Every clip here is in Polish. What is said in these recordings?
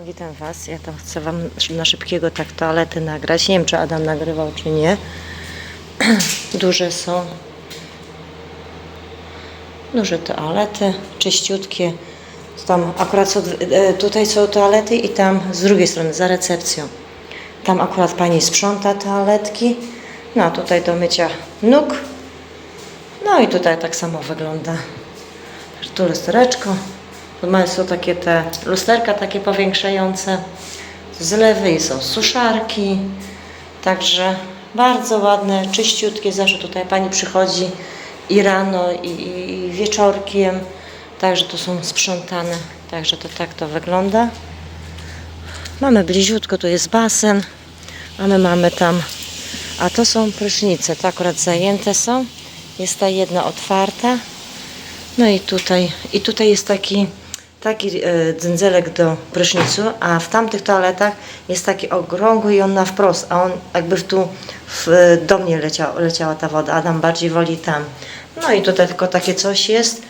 Witam Was. Ja tam chcę Wam na szybkiego tak toalety nagrać. Nie wiem, czy Adam nagrywał, czy nie. Duże są. Duże toalety, czyściutkie. Tam akurat są, tutaj są toalety i tam z drugiej strony, za recepcją. Tam akurat pani sprząta toaletki. No, tutaj do mycia nóg. No i tutaj tak samo wygląda. Tu lustereczko. Tu są takie te lusterka takie powiększające. Zlewy i są suszarki. Także bardzo ładne, czyściutkie. Zawsze tutaj pani przychodzi i rano, i wieczorkiem. Także tu są sprzątane. Także to tak to wygląda. Mamy bliziutko, tu jest basen. Mamy tam, a to są prysznice. To akurat zajęte są. Jest ta jedna otwarta. No i tutaj jest taki dzędzelek do prysznicu, a w tamtych toaletach jest taki okrągły i on na wprost, a on jakby do mnie leciała ta woda. Adam bardziej woli tam. No i tutaj tylko takie coś jest.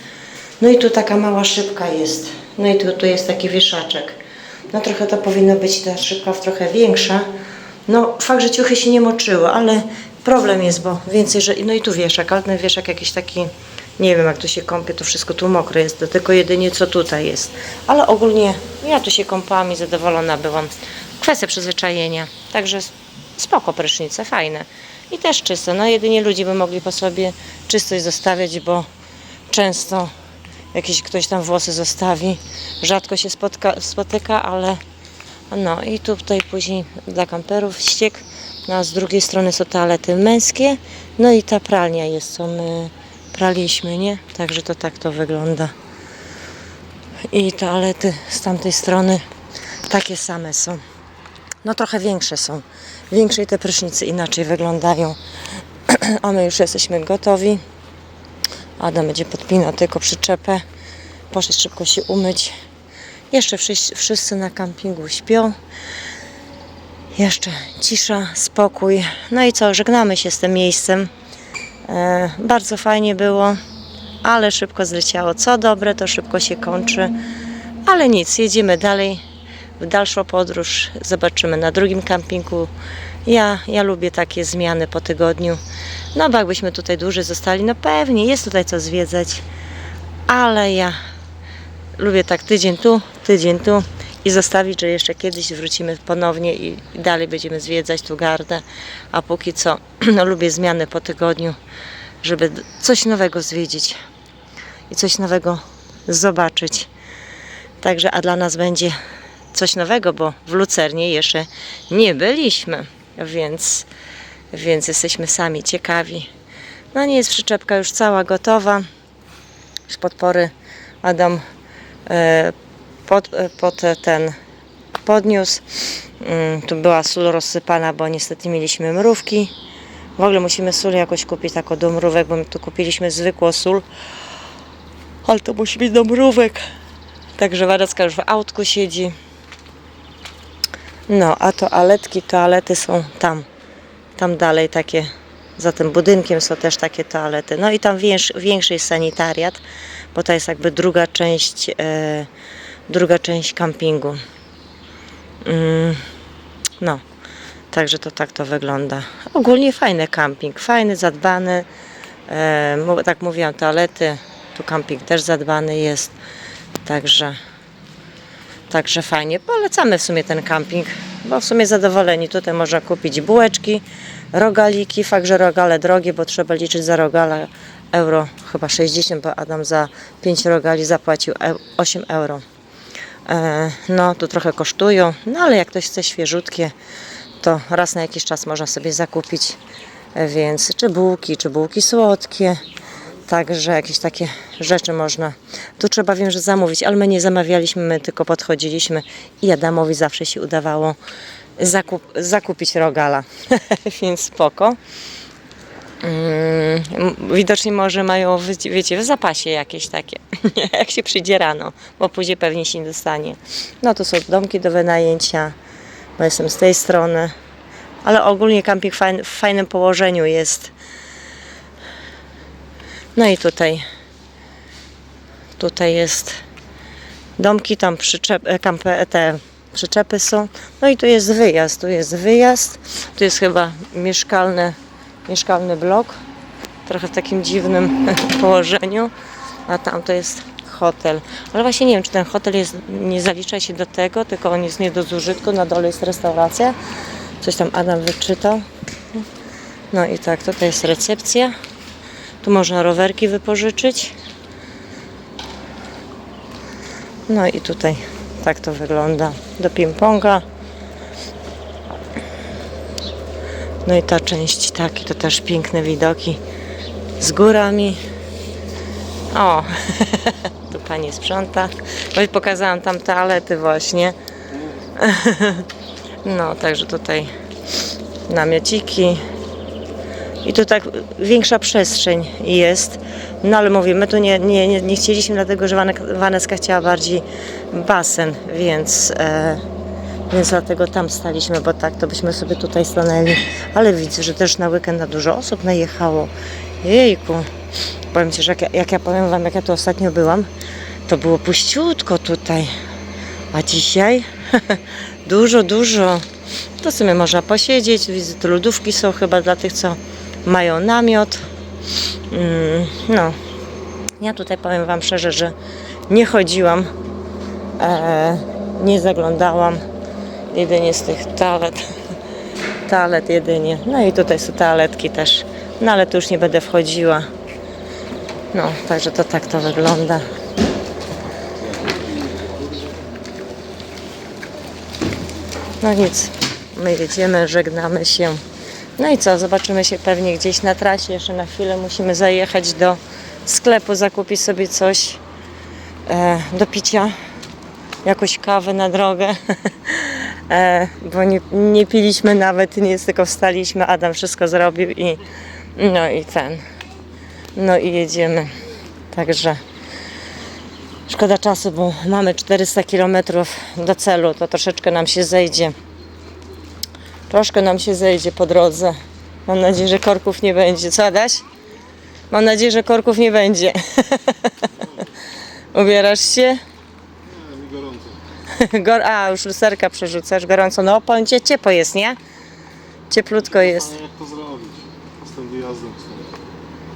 No i tu taka mała szybka jest. No i tu jest taki wieszaczek. No trochę to powinno być ta szybka trochę większa. No fakt, że ciuchy się nie moczyły, ale problem jest, bo więcej, że... No i tu wieszak, ale ten wieszak jakiś taki... Nie wiem, jak tu się kąpię, to wszystko tu mokre jest, to tylko jedynie co tutaj jest. Ale ogólnie ja tu się kąpałam i zadowolona byłam. Kwestia przyzwyczajenia. Także spoko prysznice, fajne. I też czyste. No jedynie ludzie by mogli po sobie czystość zostawiać, bo często jakiś ktoś tam włosy zostawi. Rzadko się spotyka, ale... No i tutaj później dla kamperów ściek. No a z drugiej strony są toalety męskie. No i ta pralnia jest, co my... praliśmy, nie? Także to tak to wygląda. I toalety z tamtej strony takie same są. No trochę większe są. Większe i te prysznice inaczej wyglądają. A my już jesteśmy gotowi. Adam będzie podpinał tylko przyczepę. Poszedł szybko się umyć. Jeszcze wszyscy na kampingu śpią. Jeszcze cisza, spokój. No i co? Żegnamy się z tym miejscem. Bardzo fajnie było, ale szybko zleciało. Co dobre, to szybko się kończy. Ale nic, jedziemy dalej w dalszą podróż. Zobaczymy na drugim kampingu. Ja lubię takie zmiany po tygodniu. No bo jakbyśmy tutaj dłużej zostali, no pewnie jest tutaj co zwiedzać. Ale ja lubię tak tydzień tu i zostawić, że jeszcze kiedyś wrócimy ponownie i dalej będziemy zwiedzać tu Gardę. A póki co no, lubię zmiany po tygodniu, żeby coś nowego zwiedzić i coś nowego zobaczyć. Także, a dla nas będzie coś nowego, bo w Lucernie jeszcze nie byliśmy, więc jesteśmy sami ciekawi. No nie jest przyczepka już cała gotowa. Już podpory Adam podniósł. Tu była sól rozsypana, bo niestety mieliśmy mrówki. W ogóle musimy sól jakoś kupić taką do mrówek, bo my tu kupiliśmy zwykłą sól, ale to musi być do mrówek. Także Warecka już w autku siedzi. No, a toalety są tam dalej takie, za tym budynkiem są też takie toalety. No i tam większy jest sanitariat, bo to jest jakby druga część kampingu. No, także to tak to wygląda. Ogólnie fajny kamping, fajny, zadbany. Tak mówiłam, toalety, tu kamping też zadbany jest. Także fajnie. Polecamy w sumie ten kamping, bo w sumie zadowoleni. Tutaj można kupić bułeczki, rogaliki. Fakt, że rogale drogie, bo trzeba liczyć za rogala euro chyba 60, bo Adam za 5 rogali zapłacił 8 euro. No, tu trochę kosztują, no ale jak ktoś chce świeżutkie, to raz na jakiś czas można sobie zakupić, więc czy bułki słodkie, także jakieś takie rzeczy można. Tu trzeba, wiem, że zamówić, ale my nie zamawialiśmy, my tylko podchodziliśmy i Adamowi zawsze się udawało zakupić rogala, więc spoko. Widocznie może mają, wiecie, w zapasie jakieś takie, jak się przyjdzie rano, bo później pewnie się nie dostanie. No to są domki do wynajęcia, bo jestem z tej strony, ale ogólnie kamping w fajnym położeniu jest. No i tutaj jest domki, tam te przyczepy są. No i tu jest wyjazd. Tu jest chyba mieszkalny blok. Trochę w takim dziwnym położeniu. A tam to jest hotel. Ale właśnie nie wiem, czy ten hotel nie zalicza się do tego, tylko on jest nie do zużytku. Na dole jest restauracja. Coś tam Adam wyczytał. No i tak, tutaj jest recepcja. Tu można rowerki wypożyczyć. No i tutaj tak to wygląda. Do ping-ponga. No i ta część, tak, i to też piękne widoki z górami. O, tu pani sprząta. Bo pokazałam tam toalety właśnie. No, także tutaj namiociki. I tu tak większa przestrzeń jest. No ale mówię, my tu nie chcieliśmy, dlatego że Waneska chciała bardziej basen, więc dlatego tam staliśmy, bo tak to byśmy sobie tutaj stanęli. Ale widzę, że też na weekend na dużo osób najechało. Jejku. Powiem Ci, że jak ja powiem Wam, jak ja tu ostatnio byłam, to było puściutko tutaj. A dzisiaj dużo. To sobie można posiedzieć. Widzę, tu lodówki są chyba dla tych, co mają namiot. No. Ja tutaj powiem Wam szczerze, że nie chodziłam, nie zaglądałam. Jedynie z tych toalet jedynie. No i tutaj są toaletki też. No ale tu już nie będę wchodziła. No, także to tak to wygląda. No nic, my jedziemy, żegnamy się. No i co, zobaczymy się pewnie gdzieś na trasie. Jeszcze na chwilę musimy zajechać do sklepu, zakupić sobie coś do picia. Jakąś kawę na drogę. Bo nie piliśmy nawet, tylko wstaliśmy. Adam wszystko zrobił i no i jedziemy. Także szkoda czasu, bo mamy 400 km do celu, to troszeczkę nam się zejdzie. Troszkę nam się zejdzie po drodze. Mam nadzieję, że korków nie będzie. Co, Adaś? Mam nadzieję, że korków nie będzie. Ubierasz się? Nie, mi gorąco. A, już lusterka przerzucasz, gorąco. No, powiem Ci, ciepło jest, nie? Cieplutko jest. Jak to zrobić? Z tym wyjazdem stąd.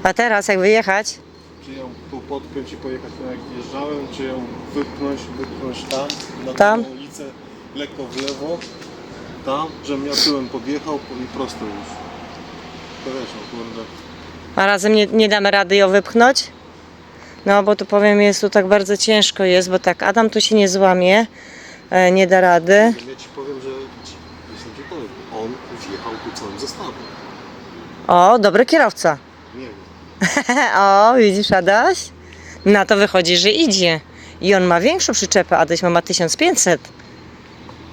A teraz jak wyjechać? Czy ją tu podpiąć i pojechać tak jak wjeżdżałem, czy ją wypchnąć tam, na Tam? tą ulicę, lekko w lewo, tam, żebym ja tyłem podjechał i prosto już. To wiesz, no kurde. A razem nie damy rady ją wypchnąć? No, bo tu powiem, jest tu tak bardzo ciężko jest, bo tak, Adam tu się nie złamie, nie da rady. Ja Ci powiem, że jestem Ci powiem, on wjechał tu całym zestawem. O, dobry kierowca. Nie wiem. O, widzisz, Adaś? Na to wychodzi, że idzie. I on ma większą przyczepę, Adaś ma 1500.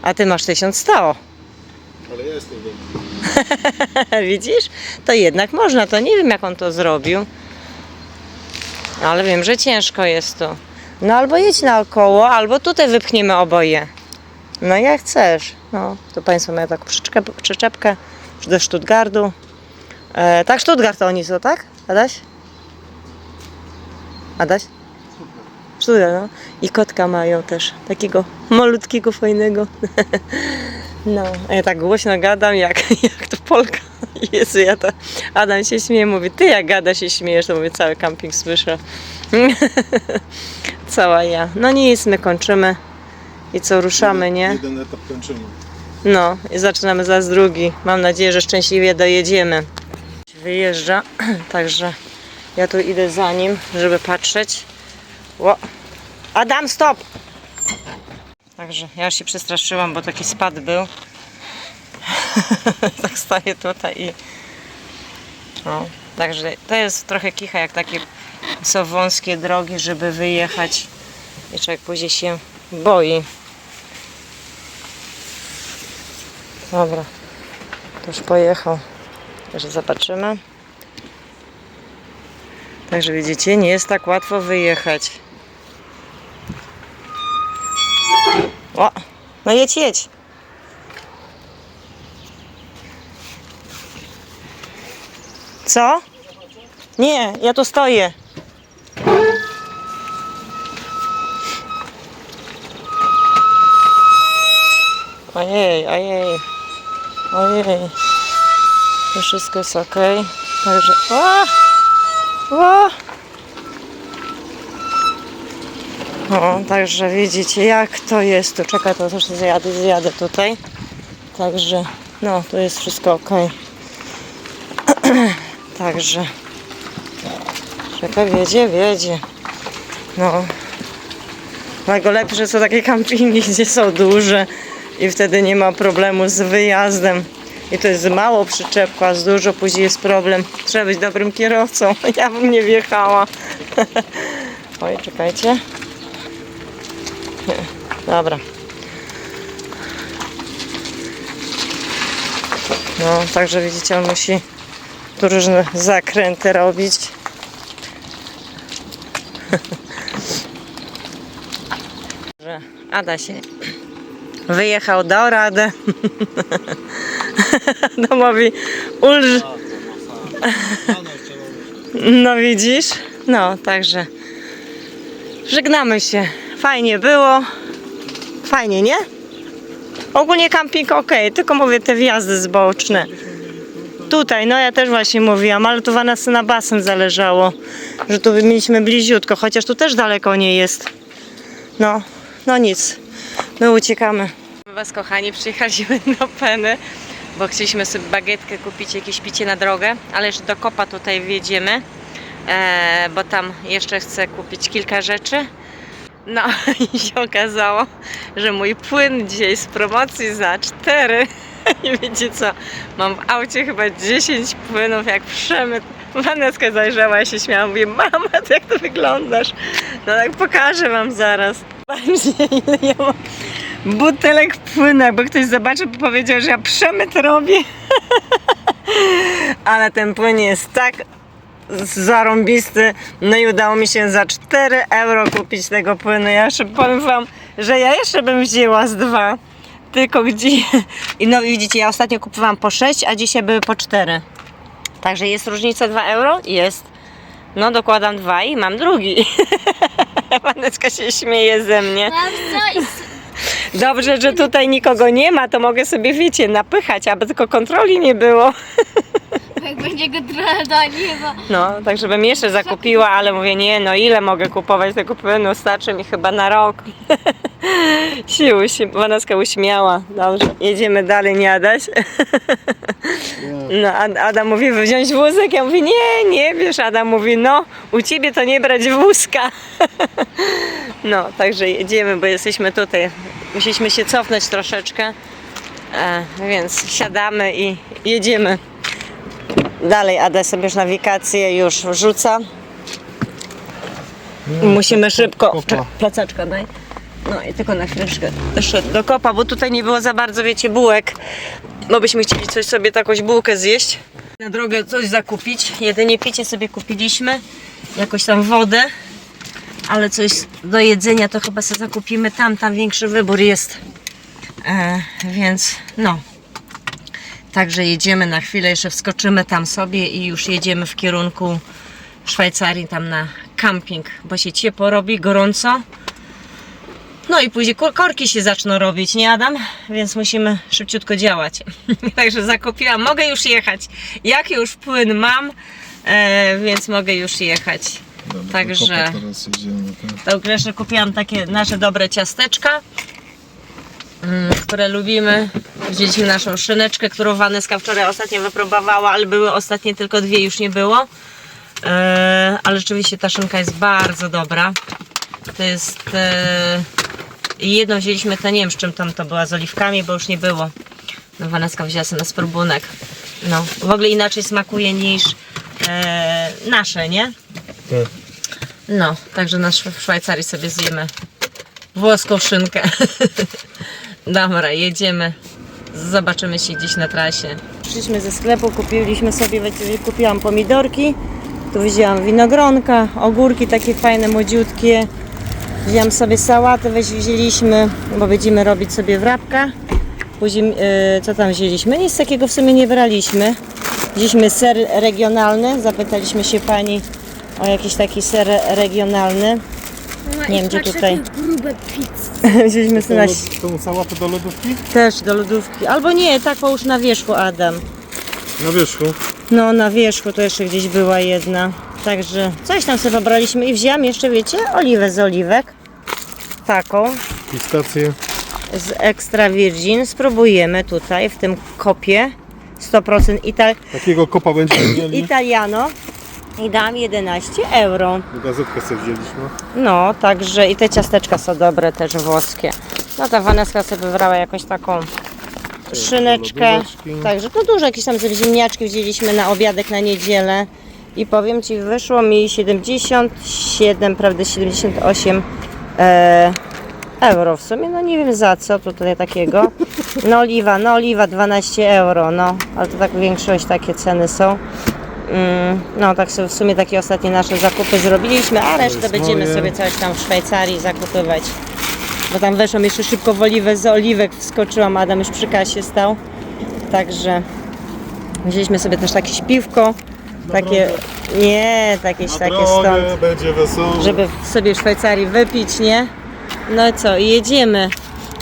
A ty masz 1100. Ale ja jestem większy. Widzisz? To jednak można, to nie wiem jak on to zrobił. Ale wiem, że ciężko jest to. No albo jedź naokoło, albo tutaj wypchniemy oboje. No jak chcesz. No, to państwo mają taką przyczepkę do Stuttgartu. Tak, Stuttgart to oni są, tak? Adaś? Adaś? Stuttgart, no. I kotka mają też. Takiego malutkiego, fajnego. No, a ja tak głośno gadam, jak to Polka. Jezu, Adam się śmieje, mówi, ty jak gada się śmiejesz, to mówię, cały camping słyszę. Cała ja. No nic, my kończymy. I co, ruszamy, nie? Jeden etap kończymy. No, i zaczynamy zaraz drugi. Mam nadzieję, że szczęśliwie dojedziemy. Wyjeżdża, także ja tu idę za nim, żeby patrzeć. Ło. Adam, stop! Także ja już się przestraszyłam, bo taki spad był. Tak stoję tutaj i... No, także to jest trochę kicha, jak takie są wąskie drogi, żeby wyjechać i człowiek później się boi. Dobra, to już pojechał. Także zobaczymy. Także widzicie, nie jest tak łatwo wyjechać. O, no jedź. Co? Nie, ja tu stoję. Ojej, ojej. Ojej. To wszystko jest ok. Także... O, także widzicie jak to jest. Tu czekaj, to też zjadę tutaj. Także no, tu jest wszystko ok. Także czekaj, wiedzie. No. Najlepsze, że są takie kampingi, gdzie są duże i wtedy nie ma problemu z wyjazdem. I to jest mało przyczepka, a z dużo później jest problem. Trzeba być dobrym kierowcą. Ja bym nie wjechała. Oj, czekajcie. Nie. Dobra. No, także widzicie, on musi tu różne zakręty robić. Ada się wyjechał, dał radę. Domowi ulży. No widzisz? No, także żegnamy się. Fajnie było. Fajnie, nie? Ogólnie camping ok, tylko mówię te wjazdy zboczne. Tutaj, no ja też właśnie mówiłam, ale tu Vanessy na basen zależało, że tu mieliśmy bliziutko, chociaż tu też daleko nie jest. No nic, my uciekamy. Was kochani, przyjechaliśmy do Penny, bo chcieliśmy sobie bagietkę kupić, jakieś picie na drogę, ale jeszcze do Kopa tutaj wjedziemy, bo tam jeszcze chcę kupić kilka rzeczy. No i się okazało, że mój płyn dzisiaj z promocji za 4. I wiecie co, mam w aucie chyba 10 płynów jak przemyt. Vaneska zajrzała i się śmiała, mówi: mama, to jak to wyglądasz? No tak pokażę wam zaraz. Patrzcie, ile ja mam butelek płynu, bo ktoś zobaczył, bo powiedział, że ja przemyt robię. Ale ten płyn jest tak zarąbisty. No i udało mi się za 4 euro kupić tego płynu. Ja jeszcze powiem wam, że ja jeszcze bym wzięła z 2. Tylko gdzie... I no widzicie, ja ostatnio kupowałam po 6, a dzisiaj były po 4. Także jest różnica 2 euro? Jest. No dokładam 2 i mam drugi. Vaneska się śmieje ze mnie. Dobrze, że tutaj nikogo nie ma, to mogę sobie, wiecie, napychać, aby tylko kontroli nie było. Jak będzie go trochę do nieba. No, tak żebym jeszcze zakupiła, ale mówię, nie, no ile mogę kupować tego płynu, starczy mi chyba na rok. Vaneska uśmiała. Dobrze, jedziemy dalej, nie Adaś? No, Ada mówi, wziąć wózek, ja mówię, nie bierz. Ada mówi, no, u ciebie to nie brać wózka. No, także jedziemy, bo jesteśmy tutaj. Musieliśmy się cofnąć troszeczkę, więc siadamy i jedziemy. Dalej Ada sobie już nawigację już wrzuca. Musimy szybko. Placeczka daj. No i tylko na chwileczkę jeszcze do Kopa, bo tutaj nie było za bardzo, wiecie, bułek. Bo byśmy chcieli coś sobie, jakąś bułkę zjeść. Na drogę coś zakupić. Jedynie picie sobie kupiliśmy. Jakoś tam wodę. Ale coś do jedzenia to chyba sobie zakupimy tam większy wybór jest. Więc no. Także jedziemy na chwilę, jeszcze wskoczymy tam sobie i już jedziemy w kierunku Szwajcarii, tam na camping, bo się ciepło robi, gorąco. No i później korki się zaczną robić, nie Adam? Więc musimy szybciutko działać. Także zakupiłam, mogę już jechać. Jak już płyn mam, więc mogę już jechać. Dobra, także teraz jedziemy, tak? to jeszcze kupiłam takie nasze dobre ciasteczka, które lubimy. Wzięliśmy naszą szyneczkę, którą Vaneska wczoraj ostatnio wypróbowała, ale były ostatnie tylko 2, już nie było. Ale rzeczywiście ta szynka jest bardzo dobra. To jest... jedną wzięliśmy, to nie wiem z czym tam to była, z oliwkami, bo już nie było. No, Vaneska wzięła sobie na spróbunek. No, w ogóle inaczej smakuje niż nasze, nie? Tak. No, także w Szwajcarii sobie zjemy włoską szynkę. Dobra, jedziemy. Zobaczymy się gdzieś na trasie. Przyszliśmy ze sklepu, kupiłam pomidorki. Tu wzięłam winogronka, ogórki takie fajne, młodziutkie. Wzięłam sobie sałatę, wzięliśmy, bo będziemy robić sobie wrapka. Później, co tam wzięliśmy? Nic takiego w sumie nie braliśmy. Wzięliśmy ser regionalny, zapytaliśmy się pani o jakiś taki ser regionalny. Nie wiem, gdzie tutaj. grube pizze. Wzięliśmy sobie na... Tą sałatę do lodówki? też do lodówki. Albo nie, tak połóż na wierzchu, Adam. Na wierzchu. No, na wierzchu to jeszcze gdzieś była jedna. Także coś tam sobie pobraliśmy i wziąłem jeszcze, wiecie, oliwę z oliwek. Taką. Pistacje. Z extra virgin. Spróbujemy tutaj w tym kopie. 100% Takiego kopa będziemy mieli. Italiano. I dam 11 euro. Gazetkę sobie wzięliśmy. No, także i te ciasteczka są dobre, też włoskie. No ta Waneska sobie wybrała jakąś taką szyneczkę. lodóweczki. Także to dużo, jakieś tam sobie ziemniaczki wzięliśmy na obiadek na niedzielę. I powiem Ci, wyszło mi 77, prawda, 78 euro w sumie. No nie wiem za co tutaj takiego. No oliwa 12 euro, no. Ale to tak większość takie ceny są. No tak sobie w sumie takie ostatnie nasze zakupy zrobiliśmy, a resztę jest będziemy moje. sobie coś tam w Szwajcarii zakupywać. Bo tam weszłam jeszcze szybko w oliwę, z oliwek wskoczyłam, Adam już przy kasie stał. Także wzięliśmy sobie też takie piwko, takie, nie, jakieś Na takie drogę stąd, będzie wesoło. żeby sobie w Szwajcarii wypić, nie? No i co, i jedziemy.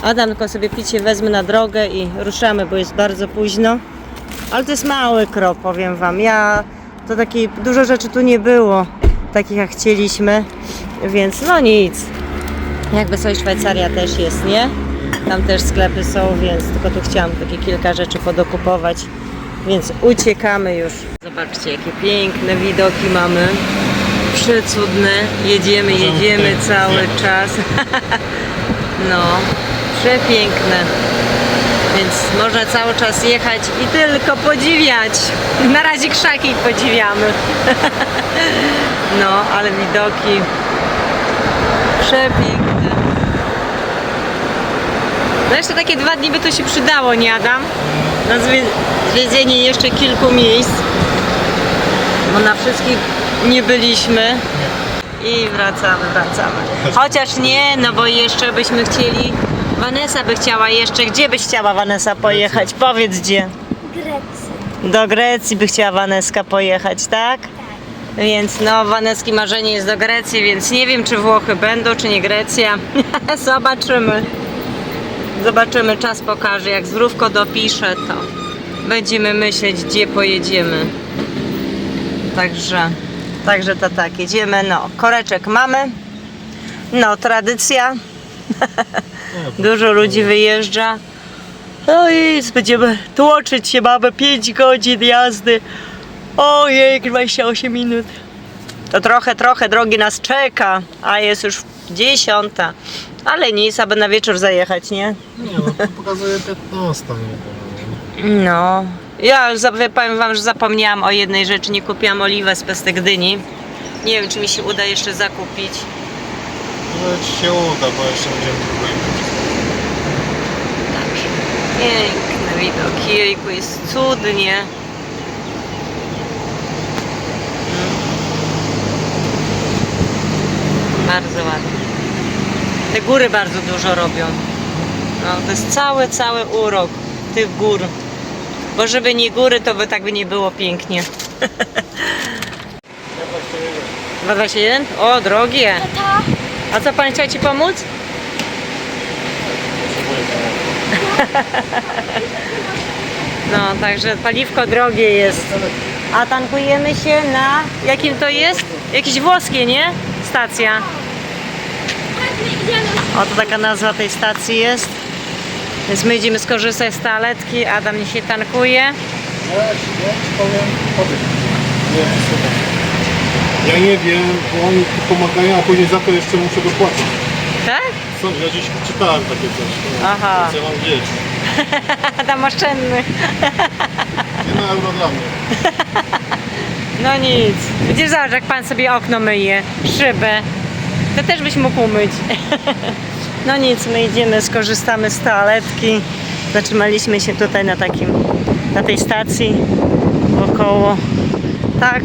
Adam tylko sobie picie wezmę na drogę i ruszamy, bo jest bardzo późno. Ale to jest mały krok, powiem Wam. To takie dużo rzeczy tu nie było, takich jak chcieliśmy, więc no nic. Jakby coś Szwajcaria też jest, nie? Tam też sklepy są, więc tylko tu chciałam takie kilka rzeczy podokupować, więc uciekamy już. Zobaczcie, jakie piękne widoki mamy. Przecudne. Jedziemy cały czas. No, przepiękne. Więc można cały czas jechać i tylko podziwiać. Na razie krzaki podziwiamy. No, ale widoki przepiękne. No jeszcze takie 2 dni by to się przydało, nie Adam? Na zwiedzenie jeszcze kilku miejsc. Bo na wszystkich nie byliśmy. I wracamy. Chociaż nie, no bo jeszcze byśmy chcieli... Vanessa by chciała jeszcze... Gdzie byś chciała, Vanessa, pojechać? Powiedz gdzie. Grecy. Do Grecji by chciała Waneska pojechać, tak? Więc no, Waneski marzenie jest do Grecji, więc nie wiem, czy Włochy będą, czy nie Grecja. Zobaczymy. Zobaczymy, czas pokaże. Jak zdrówko dopisze, to będziemy myśleć, gdzie pojedziemy. Także to tak, jedziemy. No, koreczek mamy. No, tradycja. Dużo ludzi wyjeżdża. No i będziemy tłoczyć się, mamy 5 godzin jazdy. Ojej, 28 minut. To trochę drogi nas czeka, a jest już 10. Ale nic, aby na wieczór zajechać, nie? Nie, no to pokazuje 15. No. Ja już powiem Wam, że zapomniałam o jednej rzeczy, nie kupiłam oliwę z pestek dyni. Nie wiem, czy mi się uda jeszcze zakupić. No ci się uda, bo jeszcze będziemy próbować. Także piękne widoki, jejku, jest cudnie. Bardzo ładnie. Te góry bardzo dużo robią. No, to jest cały urok tych gór. Bo żeby nie góry, to by tak by nie było pięknie. 2,21? O, drogie. Tata, A co, pan chciał Ci pomóc? No, także paliwko drogie jest. A tankujemy się na... Jakim to jest? Jakieś włoskie, nie? Stacja. Oto taka nazwa tej stacji jest. Więc my idziemy skorzystać z toaletki. Adam niech się tankuje. Ja ci powiem, nie, super. Ja nie wiem, bo oni tu pomagają, a później za to jeszcze muszę dopłacić. Tak? Co? Ja gdzieś czytałem takie coś. No, Aha. Co ja mam wiedzieć? Adam oszczędny. 1 euro dla mnie. No nic. Widzisz, zobacz, jak pan sobie okno myje, szybę. To też byś mógł umyć. No nic, my idziemy, skorzystamy z toaletki. Zatrzymaliśmy się tutaj na tej stacji wokoło. Tak,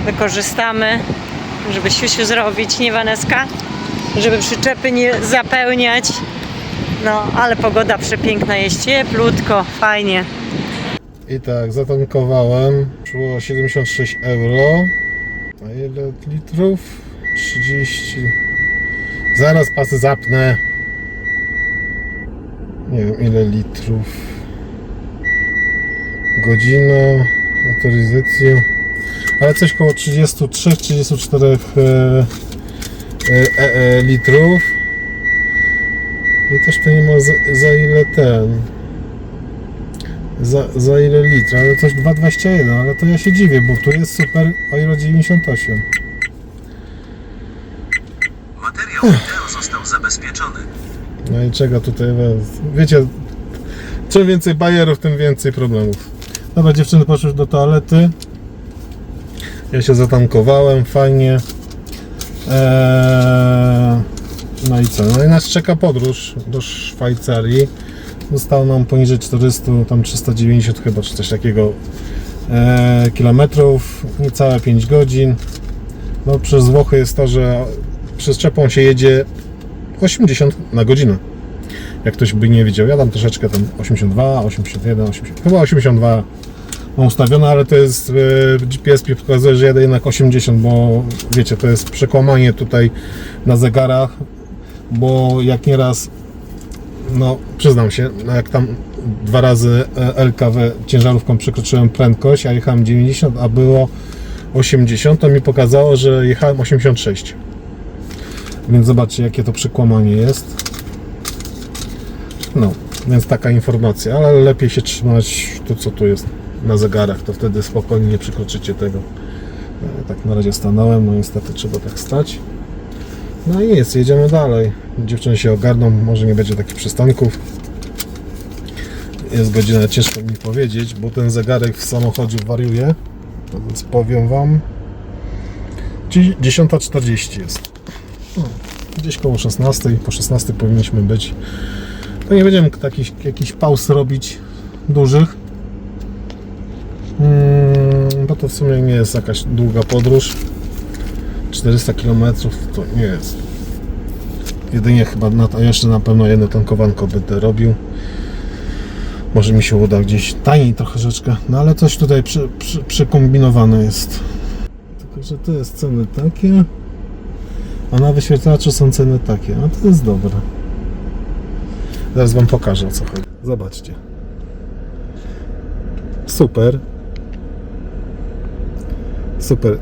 wykorzystamy, żeby siusiu zrobić, nie Waneska? Żeby przyczepy nie zapełniać. No, ale pogoda przepiękna jest, cieplutko, fajnie. I tak, zatankowałem. Szło 76 euro. A ile litrów? 30. Zaraz pasy zapnę. Nie wiem ile litrów. Godzina motoryzacji. Ale coś koło 33-34 litrów. I też to nie ma za ile ten. Za ile litrów, ale coś 2,21, ale to ja się dziwię, bo tu jest super Euro 98. Materiał wideo został zabezpieczony. No i czego tutaj was? Wiecie, czym więcej bajerów, tym więcej problemów. Dobra, dziewczyny poszły do toalety. Ja się zatankowałem, fajnie. No i co? No i nas czeka podróż do Szwajcarii. Zostało nam poniżej 400, tam 390 chyba, czy coś takiego kilometrów, niecałe 5 godzin. No przez Włochy jest to, że przyczepą się jedzie 80 na godzinę. Jak ktoś by nie widział, ja tam troszeczkę tam 82, 81, 80, chyba 82 mam ustawione, ale to jest GPS mi pokazuje, że jadę jednak 80, bo wiecie, to jest przekłamanie tutaj na zegarach, bo jak nieraz, no przyznam się, jak tam 2 razy LKW ciężarówką przekroczyłem prędkość, a jechałem 90, a było 80, to mi pokazało, że jechałem 86. Więc zobaczcie, jakie to przekłamanie jest. No, więc taka informacja, ale lepiej się trzymać to, co tu jest na zegarach, to wtedy spokojnie nie przekroczycie tego. Tak na razie stanąłem, no niestety trzeba tak stać. No i jest, jedziemy dalej. Dziewczyny się ogarną, może nie będzie takich przystanków. Jest godzina, ciężko mi powiedzieć, bo ten zegarek w samochodzie wariuje. Więc powiem wam, 10:40 jest. No, gdzieś koło 16, po 16 powinniśmy być. To nie będziemy jakichś pauz robić dużych, bo to w sumie nie jest jakaś długa podróż. 400 km to nie jest. Jedynie chyba jeszcze na pewno jedno tankowanko będę robił. Może mi się uda gdzieś taniej troszeczkę, no ale coś tutaj przekombinowane jest. Tylko, że to jest ceny takie, a na wyświetlaczu są ceny takie, a to jest dobre. Zaraz wam pokażę, o co chodzi. Zobaczcie. Super. Super.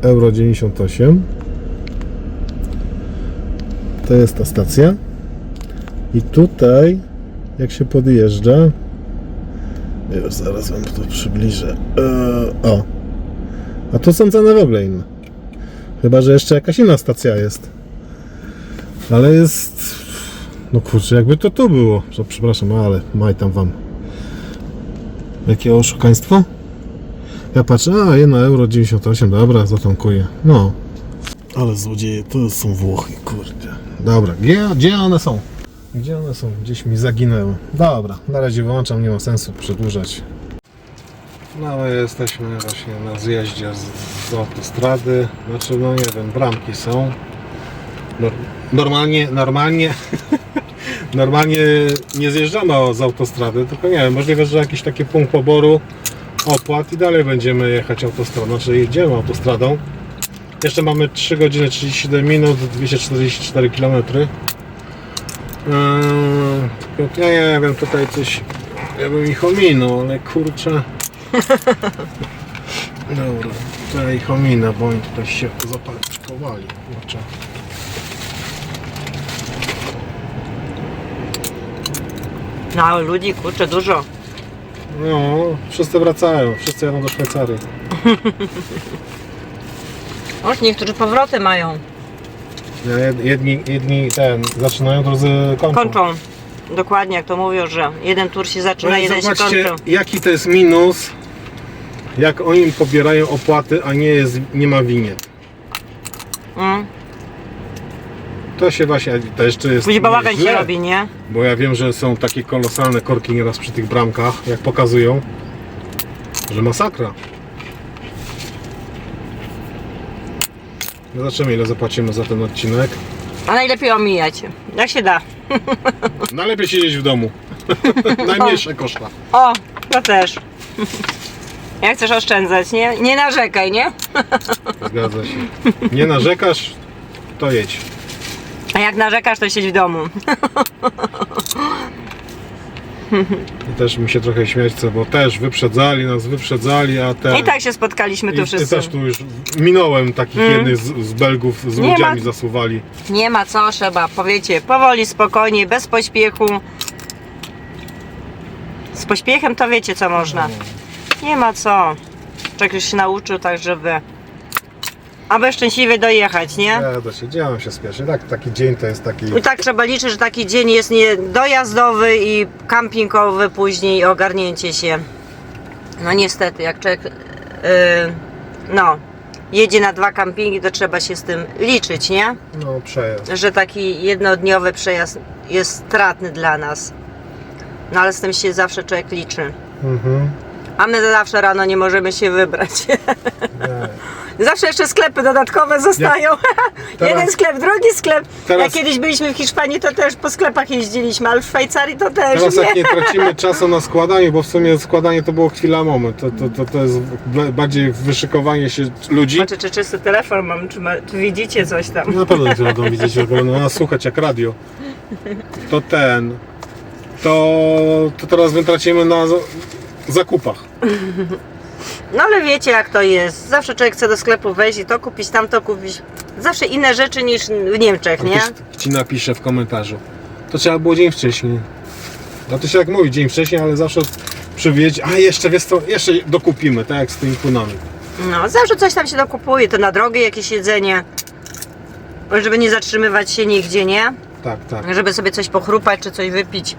Euro 98. To jest ta stacja. I tutaj, jak się podjeżdża, już zaraz wam to przybliżę. O. A tu są ceny w ogóle inne. Chyba że jeszcze jakaś inna stacja jest. Ale jest... No kurczę, jakby to tu było. Przepraszam, ale maj tam wam. Jakie oszukaństwo? Ja patrzę, a 1 euro 98, dobra, zatankuję. No. Ale złodzieje, to są Włochy, kurde. Dobra, gdzie one są? Gdzie one są? Gdzieś mi zaginęły. Dobra, na razie wyłączam, nie ma sensu przedłużać. No my jesteśmy właśnie na zjeździe z autostrady. Znaczy, no nie wiem, bramki są. Normalnie nie zjeżdżamy z autostrady, tylko nie wiem, możliwe, że jakiś taki punkt poboru opłat i dalej będziemy jechać autostradą, znaczy jedziemy autostradą. Jeszcze mamy 3 godziny 37 minut, 244 km. Ja nie wiem, tutaj coś, ja bym ich ominął, ale kurczę. Dobra, tutaj ich ominę, bo oni tutaj się zaparkowali. Kurczę. No ale ludzi, kurczę, dużo. No, wszyscy wracają, wszyscy jadą do Szwajcarii. Już niektórzy powroty mają. Jedni zaczynają, drudzy kończą. Kończą. Dokładnie, jak to mówią, że jeden tur się zaczyna, No i jeden się zobaczcie, kończy. jaki to jest minus, jak oni pobierają opłaty, a nie ma winiet. To się właśnie, to jeszcze jest Później bałagan się źle, robi, nie? bo ja wiem, że są takie kolosalne korki nieraz przy tych bramkach, jak pokazują, że masakra. Zobaczymy, ile zapłacimy za ten odcinek. A najlepiej omijać, jak się da. Najlepiej siedzieć w domu. Najmniejsze koszta. O, to też. Jak chcesz oszczędzać, nie? Nie narzekaj, nie? Zgadza się. Nie narzekasz, to jedź. A jak narzekasz, to siedź w domu. I też mi się trochę śmiać chce, bo też wyprzedzali, a ten... I tak się spotkaliśmy tu I wszyscy. też tu już minąłem takich jednych z Belgów, z Nie ludziami ma- zasuwali. Nie ma co, trzeba, powiecie, powoli, spokojnie, bez pośpiechu. Z pośpiechem to wiecie, co można. Nie ma co. Człowiek już się nauczył tak, żeby... aby szczęśliwie dojechać, nie? Ja da się, gdzie mam się spieszy? Tak, taki dzień to jest taki... I tak trzeba liczyć, że taki dzień jest nie dojazdowy i kampingowy później ogarnięcie się. No niestety, jak człowiek jedzie na 2 kampingi, to trzeba się z tym liczyć, nie? No, przejazd. Że taki jednodniowy przejazd jest stratny dla nas. No ale z tym się zawsze człowiek liczy. Mhm. A my zawsze rano nie możemy się wybrać. Nie. Zawsze jeszcze sklepy dodatkowe zostają. Teraz- Jeden sklep, drugi sklep. Teraz- Jak kiedyś byliśmy w Hiszpanii, to też po sklepach jeździliśmy, ale w Szwajcarii to też Teraz nie. jak nie tracimy czasu na składanie, bo w sumie składanie to było chwila moment, to jest bardziej wyszykowanie się ludzi. Znaczy, czy czysty telefon mam, czy widzicie coś tam? Na pewno nie będą widzieć, tylko będą nas słuchać jak radio. To teraz my tracimy na zakupach. No ale wiecie jak to jest. Zawsze człowiek chce do sklepu wejść i to kupić, tamto kupić. Zawsze inne rzeczy niż w Niemczech, nie? Ktoś ci napisze w komentarzu. To trzeba było dzień wcześniej. No to się tak mówi, dzień wcześniej, ale zawsze przewiedzieć, a jeszcze wiesz co, jeszcze dokupimy, tak jak z tymi punami. No, zawsze coś tam się dokupuje, to na drogę jakieś jedzenie. Żeby nie zatrzymywać się nigdzie, nie? Tak. Żeby sobie coś pochrupać czy coś wypić,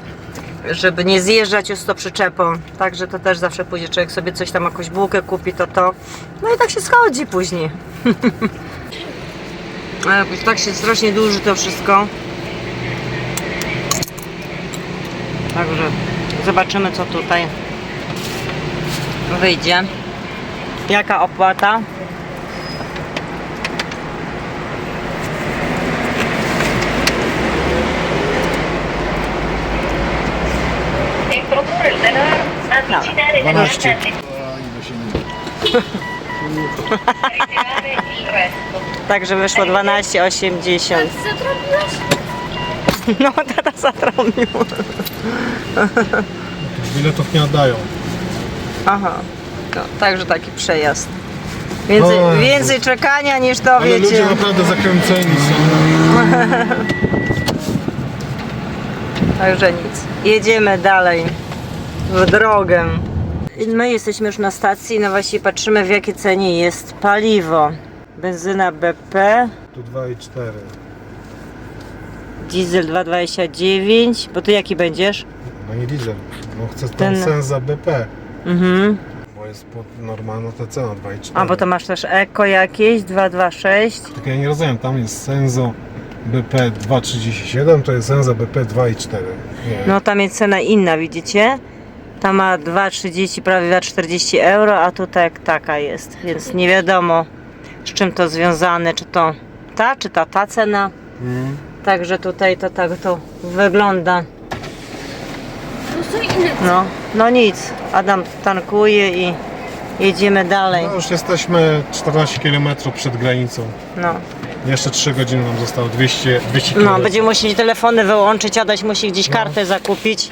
żeby nie zjeżdżać już z tą przyczepą. Także to też zawsze pójdzie, człowiek sobie coś tam, jakąś bułkę kupi, to. No i tak się schodzi później. A jakoś tak się strasznie dłuży to wszystko. Także zobaczymy, co tutaj wyjdzie. Jaka opłata? No. 12. Także wyszło 12,80. Zatrobiłaś? No teraz zatrąbił. Biletów nie oddają. Aha. No, także taki przejazd. Oj. Więcej czekania niż to, Ale ludzie wiecie. naprawdę zakręceni są. Także nic. Jedziemy dalej w drogę. My jesteśmy już na stacji, no właśnie patrzymy, w jakiej cenie jest paliwo. Benzyna BP, Tu 2,4. diesel 2,29. Bo ty jaki będziesz? No nie diesel. No chcę Ten- ten sens za BP. Mhm. Bo jest normalna ta cena 2,4. A bo to masz też Eko jakieś 226. Tylko ja nie rozumiem, tam jest Senzo BP 2,37, to jest Senza BP 2,4. Nie. No tam jest cena inna, widzicie? Ta ma 2,30, prawie 2,40 euro, a tutaj taka jest, więc nie wiadomo z czym to związane, czy to ta, czy ta cena. Mm. Także tutaj to tak to wygląda. To są inne. No nic, Adam tankuje i jedziemy dalej. No już jesteśmy 14 km przed granicą. No, Jeszcze 3 godziny nam zostało, 200 km. no będziemy musieli telefony wyłączyć, Adaś musi gdzieś kartę zakupić.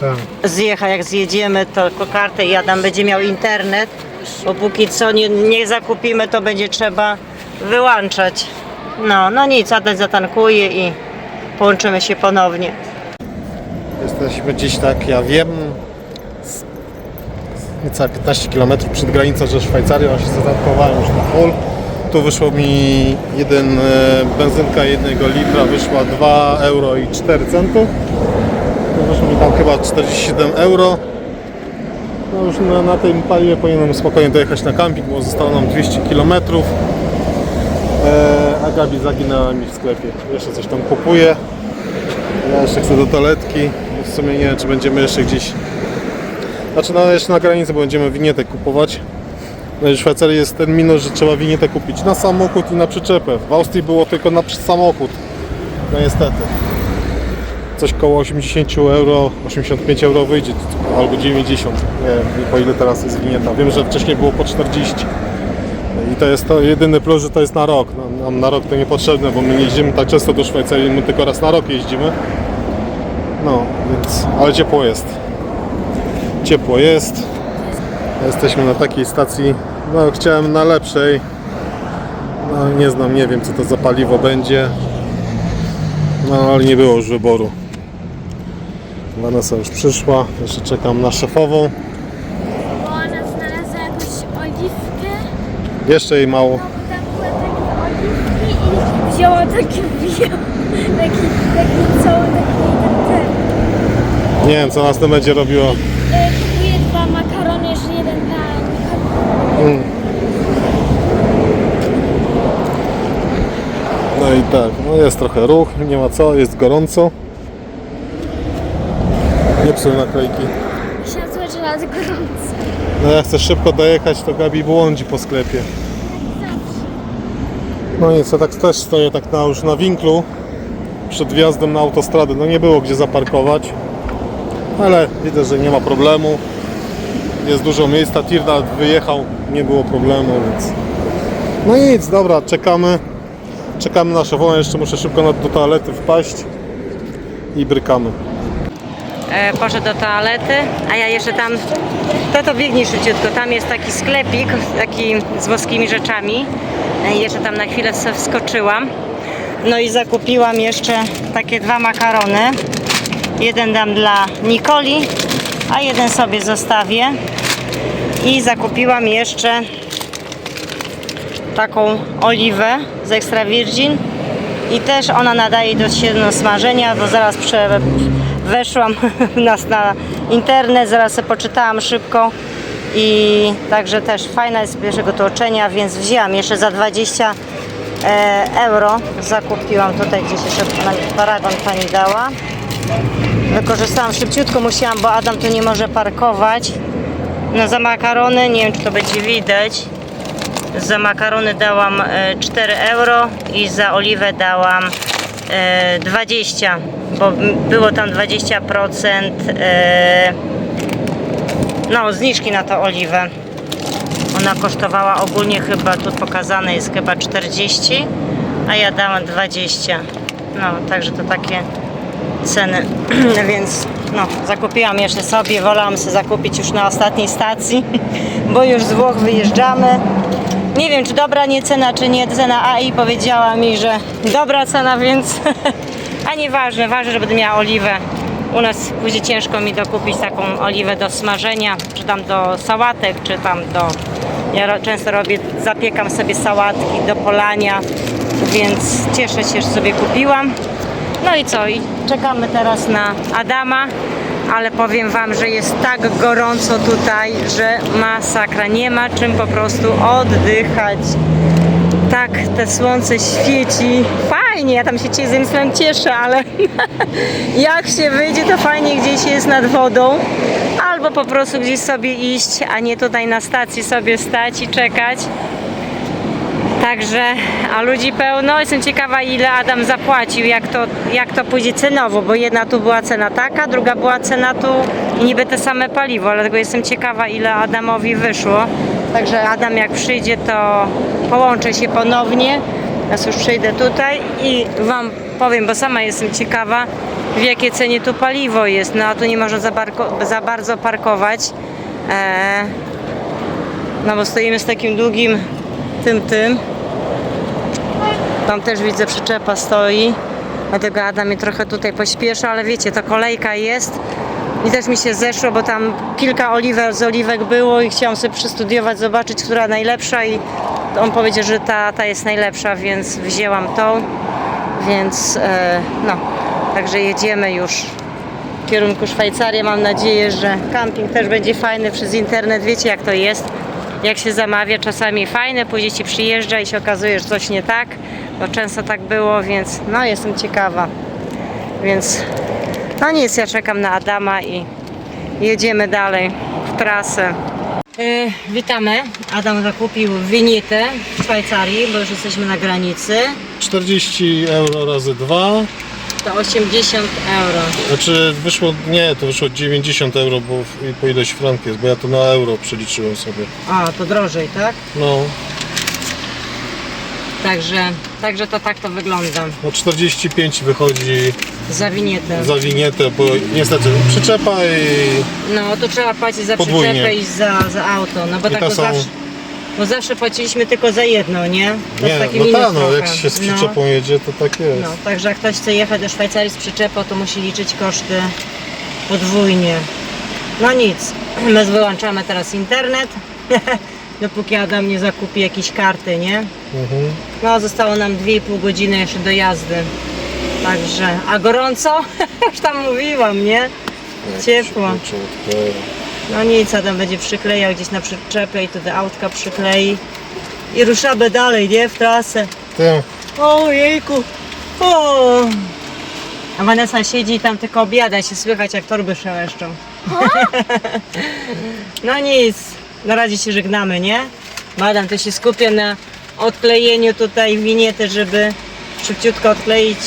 Tak. Zjechać, jak zjedziemy, to tylko kartę i Adam będzie miał internet, bo póki co nie zakupimy, to będzie trzeba wyłączać. No nic, Adam zatankuje i połączymy się ponownie. Jesteśmy gdzieś tak, ja wiem, niecałe 15 km przed granicą ze Szwajcarią, się zatankowałem już na full. Tu wyszło mi benzynka 1 litra wyszła 2 euro i 4 centy. Tu wyszło mi tam chyba 47 euro. No już na tym paliwie powinienem spokojnie dojechać na camping, bo zostało nam 200 km. A Gabi zaginęła mi w sklepie. Jeszcze coś tam kupuje. Ja jeszcze chcę do toaletki. W sumie nie wiem, czy będziemy jeszcze gdzieś... Znaczy jeszcze na granicy, bo będziemy winietę kupować. No i w Szwajcarii jest ten minus, że trzeba winietę kupić na samochód i na przyczepę. W Austrii było tylko na samochód. No niestety. Coś koło 80 euro, 85 euro wyjdzie, albo 90. Nie wiem po ile teraz jest winieta. Wiem, że wcześniej było po 40. I to jest to jedyny plus, że to jest na rok. Nam na rok to niepotrzebne, bo my nie jeździmy tak często do Szwajcarii, my tylko raz na rok jeździmy. No, więc, ale ciepło jest. Ciepło jest. Jesteśmy na takiej stacji, no chciałem na lepszej. No nie znam, nie wiem co to za paliwo będzie. No ale nie było już wyboru. Vanessa już przyszła, jeszcze czekam na szefową. Bo ona znalazła jakąś oliwkę. Jeszcze jej mało. No bo tam były takie oliwki i wzięła taki cały ten. Nie wiem co nas to będzie robiło. Kupuję 2 makarony, jeszcze jeden dla No i tak, no jest trochę ruch, nie ma co, jest gorąco. Nie psuj naklejki. Myślałam, że raz gorąco. No jak chcesz szybko dojechać, to Gabi błądzi po sklepie. No nic, ja tak też stoję tak już na winklu przed wjazdem na autostradę. No nie było gdzie zaparkować, ale widzę, że nie ma problemu. Jest dużo miejsca, tir nawet wyjechał, nie było problemu, więc... No nic, dobra, czekamy. Czekamy na szefową, jeszcze muszę szybko do toalety wpaść i brykamy. Poszedł do toalety, a ja jeszcze tam, to biegnij szybciutko, tam jest taki sklepik, taki z włoskimi rzeczami. Jeszcze tam na chwilę sobie wskoczyłam. No i zakupiłam jeszcze takie 2 makarony. Jeden dam dla Nikoli, a jeden sobie zostawię. I zakupiłam jeszcze taką oliwę z extra virgin. I też ona nadaje do smażenia, bo zaraz weszłam na internet, zaraz sobie poczytałam szybko i także też fajna jest z pierwszego tłoczenia, więc wzięłam jeszcze za 20 euro, zakupiłam tutaj gdzieś jeszcze paragon pani dała. Wykorzystałam szybciutko, musiałam, bo Adam tu nie może parkować. No za makarony, nie wiem czy to będzie widać, za makarony dałam 4 euro i za oliwę dałam 20, bo było tam 20% no, zniżki na tą oliwę. Ona kosztowała ogólnie chyba, tu pokazane jest chyba 40, a ja dałam 20. No, także to takie ceny. Więc no, zakupiłam jeszcze sobie, wolałam sobie zakupić już na ostatniej stacji, bo już z Włoch wyjeżdżamy. Nie wiem, czy dobra nie cena, czy nie cena. AI powiedziała mi, że dobra cena, więc a nieważne, ważne, że będę miała oliwę. U nas będzie ciężko mi dokupić taką oliwę do smażenia, czy tam do sałatek, czy tam do... Ja często robię, zapiekam sobie sałatki do polania, więc cieszę się, że sobie kupiłam. No i co? I czekamy teraz na Adama, ale powiem wam, że jest tak gorąco tutaj, że masakra. Nie ma czym po prostu oddychać. Tak, te słońce świeci. Fajnie, ja tam się cieszymy, cieszę, ale jak się wyjdzie, to fajnie gdzieś jest nad wodą. Albo po prostu gdzieś sobie iść, a nie tutaj na stacji sobie stać i czekać. Także, a ludzi pełno. Jestem ciekawa, ile Adam zapłacił, jak to pójdzie cenowo, bo jedna tu była cena taka, druga była cena tu i niby te same paliwo, dlatego jestem ciekawa, ile Adamowi wyszło. Także Adam jak przyjdzie, to połączę się ponownie. Teraz już przyjdę tutaj i wam powiem, bo sama jestem ciekawa, w jakiej cenie tu paliwo jest. No a tu nie można za bardzo parkować. No bo stoimy z takim długim tym. Tam też widzę, przyczepa stoi. Dlatego Adam mnie trochę tutaj pośpiesza, ale wiecie, to kolejka jest. I też mi się zeszło, bo tam kilka oliwek było i chciałam sobie przestudiować, zobaczyć, która najlepsza i on powiedział, że ta jest najlepsza, więc wzięłam tą. Więc no, także jedziemy już w kierunku Szwajcarii. Mam nadzieję, że camping też będzie fajny przez internet. Wiecie, jak to jest. Jak się zamawia, czasami fajne, później ci przyjeżdża i się okazuje, że coś nie tak, bo często tak było, więc no jestem ciekawa. Więc no nic, ja czekam na Adama i jedziemy dalej w trasę. Witamy. Adam zakupił winietę w Szwajcarii, bo już jesteśmy na granicy. 40 euro razy 2. To 80 euro. Znaczy wyszło, nie, to wyszło 90 euro, bo po ileś frank jest, bo ja to na euro przeliczyłem sobie. A, to drożej, tak? No. Także to tak to wygląda. No 45 wychodzi Zawinięte. za winietę, bo niestety przyczepa i No to trzeba płacić za Podwójnie. przyczepę i za auto, no bo I tak to to są- zawsze. Bo zawsze płaciliśmy tylko za jedno, nie? To jest nie, taki no minus tak, no trochę. jak się z przyczepą jedzie, to tak jest. No, także jak ktoś chce jechać do Szwajcarii z przyczepą, to musi liczyć koszty podwójnie. No nic, my wyłączamy teraz internet, dopóki Adam nie zakupi jakiejś karty, nie? Mhm. No, zostało nam 2,5 godziny jeszcze do jazdy. Także, a gorąco? Już tam mówiłam, nie? Ciepło. No nic, Adam będzie przyklejał gdzieś na przyczepę i tu do autka przyklei. I ruszamy dalej, nie? W trasę. Ty, Ojejku. O. A Vanessa siedzi i tam tylko obiada się słychać, jak torby szeleszczą. No nic, na razie się żegnamy, nie? Madam, to się skupię na odklejeniu tutaj winiety, żeby szybciutko odkleić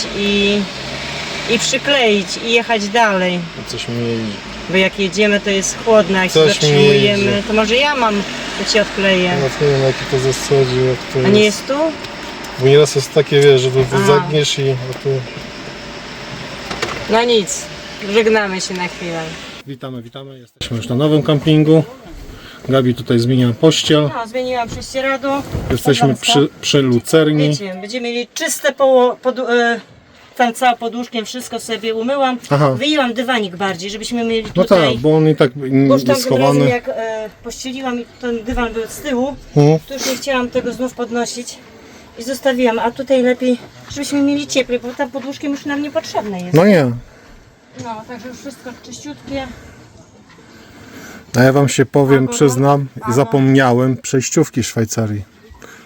i przykleić i jechać dalej. coś mi nie idzie. Bo jak jedziemy, to jest chłodno, jak się Coś mi zatrzymujemy, idzie. to może ja mam, to ci odkleję. No nie wiem, jaki to zasadzie, jak to A nie jest tu? Bo nieraz jest takie, wiesz, że tu A. zagniesz i a tu... No nic, żegnamy się na chwilę. Witamy. Jesteśmy już na nowym kampingu. Gabi tutaj zmienia pościel. No, zmieniłam prześcieradło. Jesteśmy przy lucerni. Wiecie, będziemy mieli czyste tam całe podłóżkiem, wszystko sobie umyłam. Aha. Wyjęłam dywanik bardziej, żebyśmy mieli No tutaj. tak, bo on i tak Bo już jest tamtym razem schowany. jak pościeliłam i ten dywan był z tyłu, Mhm. to już nie chciałam tego znów podnosić i zostawiłam, a tutaj lepiej, żebyśmy mieli cieplej, bo tam podłóżkiem już nam niepotrzebne jest. No nie. No, także już wszystko czyściutkie. A ja wam się powiem, Albo przyznam, albo- zapomniałem przejściówki w Szwajcarii.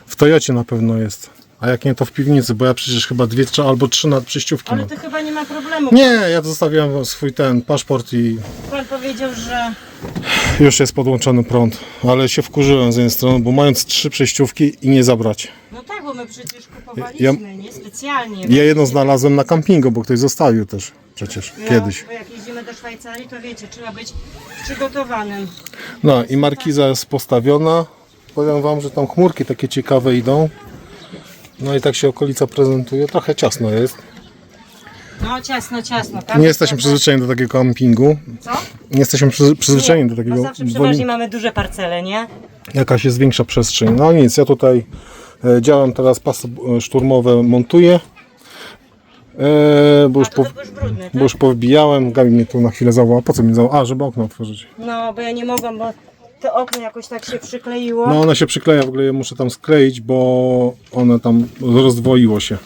W Toyocie na pewno jest. A jak nie, to w piwnicy, bo ja przecież chyba 2 albo 3 przejściówki Ale mam. to chyba nie ma problemu. Nie, ja zostawiłem swój ten paszport i Pan powiedział, że już jest podłączony prąd. Ale się wkurzyłem z jednej strony, bo mając 3 przejściówki i nie zabrać. no tak, bo my przecież kupowaliśmy, nie? Specjalnie. Ja jedną znalazłem na kampingu, bo ktoś zostawił też przecież kiedyś. Bo jak jeździmy do Szwajcarii, to wiecie, trzeba być przygotowanym. No i markiza jest postawiona. Powiem wam, że tam chmurki takie ciekawe idą. No i tak się okolica prezentuje. Trochę ciasno jest. No ciasno, tak? Nie jesteśmy przyzwyczajeni do takiego kampingu. Co? Nie jesteśmy przyzwyczajeni do takiego. Bo zawsze przeważnie mamy duże parcele, nie? Jakaś jest większa przestrzeń. No nic, ja tutaj działam teraz, pasy szturmowe montuję. Bo już, A to tylko już brudne, tak? bo już powbijałem. Gabi mnie tu na chwilę zawołała. Po co mi zawołała? A, żeby okno otworzyć. No, bo ja nie mogłam, bo to okno jakoś tak się przykleiło. No one się przykleja, w ogóle je muszę tam skleić, bo one tam rozdwoiło się.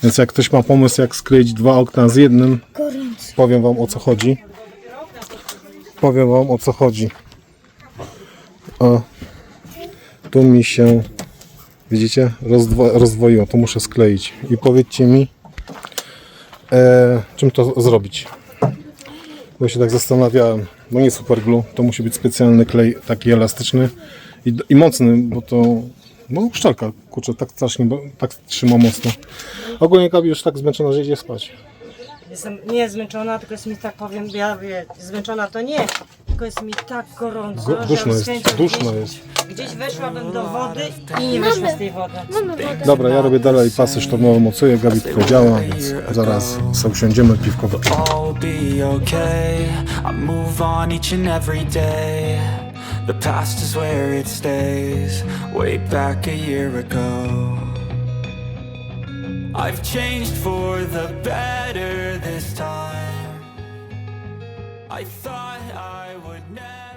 Więc jak ktoś ma pomysł, jak skleić 2 okna z jednym, powiem wam o co chodzi. O, tu mi się, widzicie, rozdwoiło, to muszę skleić. I powiedzcie mi, czym to zrobić. Bo się tak zastanawiałem, bo nie superglue, to musi być specjalny klej, taki elastyczny i mocny, bo to, no szczelka, kurczę, tak strasznie, bo tak trzyma mocno. Ogólnie Gabi już tak zmęczona, że idzie spać. Jestem nie zmęczona, tylko jest mi tak, powiem, ja wie, zmęczona to nie, tylko jest mi tak gorąco, że Duszno z jest, chęcią duszno jest. gdzieś weszłabym do wody i nie wyszła z tej wody. Dobra, ja robię dalej pasy sztormowe, mocuję, Gabi tylko działa, więc zaraz sobie usiądziemy, piwko wypijemy. All be okay. I move on each and every day. The past is where it stays. Way back a year ago, I've changed for the better this time. I thought I would never